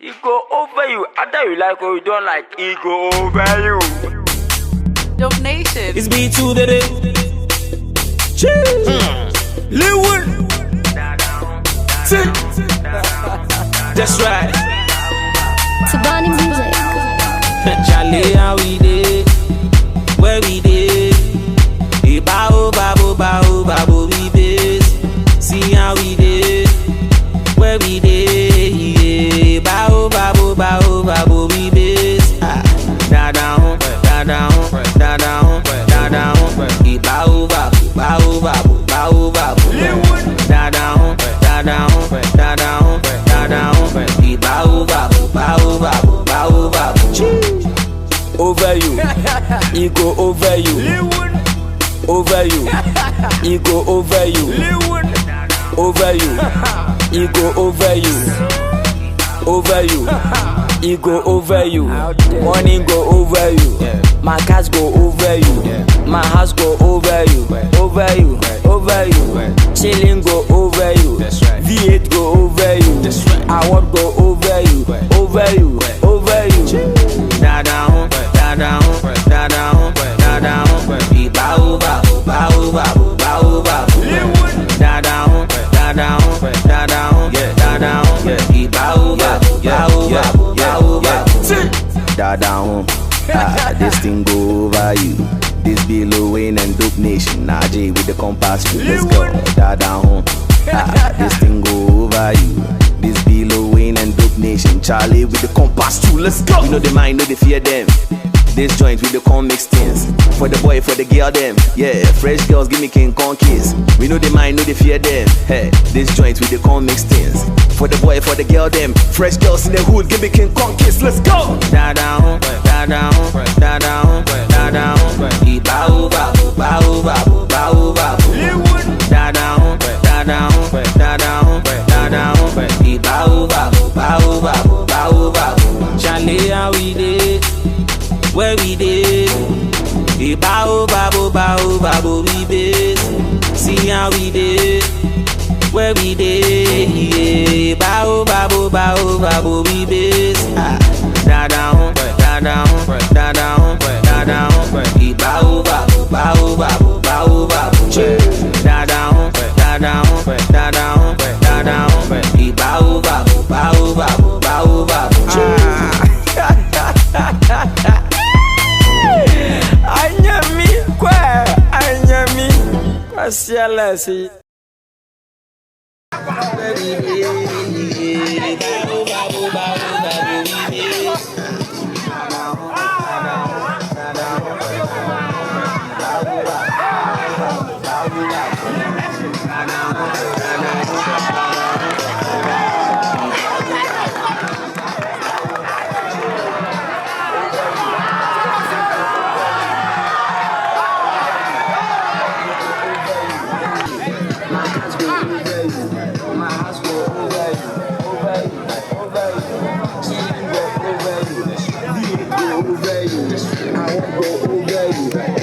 He go over you. Either you like or you don't like, he go over you. Dope Nation. It's B2 that it. Leeward. That's right. Tabani music. Charlie, how we did, where we did. Bow, bow, bow, bow, we did. See how we did, where we did. Bow, bow, bow, bow, we did. Da down, da down, da down, da down. Bow, bow, bow, bow, bow, bow. Da down, da down, da down, da down. Bow, bow, bow, bow, bow, bow. Over you, he go over you. Over you, he go over you. Over you, he go over you. Over you, he go over you. Morning go over you. My cars go over you. My house go over you. Over you, over you. Chilling go over you. V8 go over you. I want go over you. Over you, over you. Da down, da down, da down, da down. Bow, bow, bow, bow, bow, bow. Da down, da down, da down, da down. Bow, bow, bow, bow, bow, bow. Da down, this thing go over you. This be Lil Wayne and Dope Nation. Najee with the compass, let's go. Da down, this thing go over you. This be Lil Wayne and Dope Nation. Charlie with the compass too, let's go. You know the mind, know they fear them. This joint with the corn mixed things. For the boy, for the girl them. Yeah, fresh girls give me King Kong kiss. We know the mind, know they fear them. Hey, this joint with the corn mixed things. For the boy, for the girl them. Fresh girls in the hood give me King Kong kiss. Let's go. Da down, da down, da down, da down. Bow, bow, bow, bow, bow, bow. Da down, da down, da down, da down. Bow, bow, bow, bow, bow, bow. Charlie, how we did, where we did. Bow, bow, bow, bow, we did. See how we did, where we did. Bow, bow, bow, bow, we did. Da down, da down, da down, da down. Bow, bow, bow, bow, bow, bow. Da down, da down, da down, da down. Bow, bow, bow, bow, bow, bow. Anyami, kwa anyami, kwa sialasi. I won't go over you.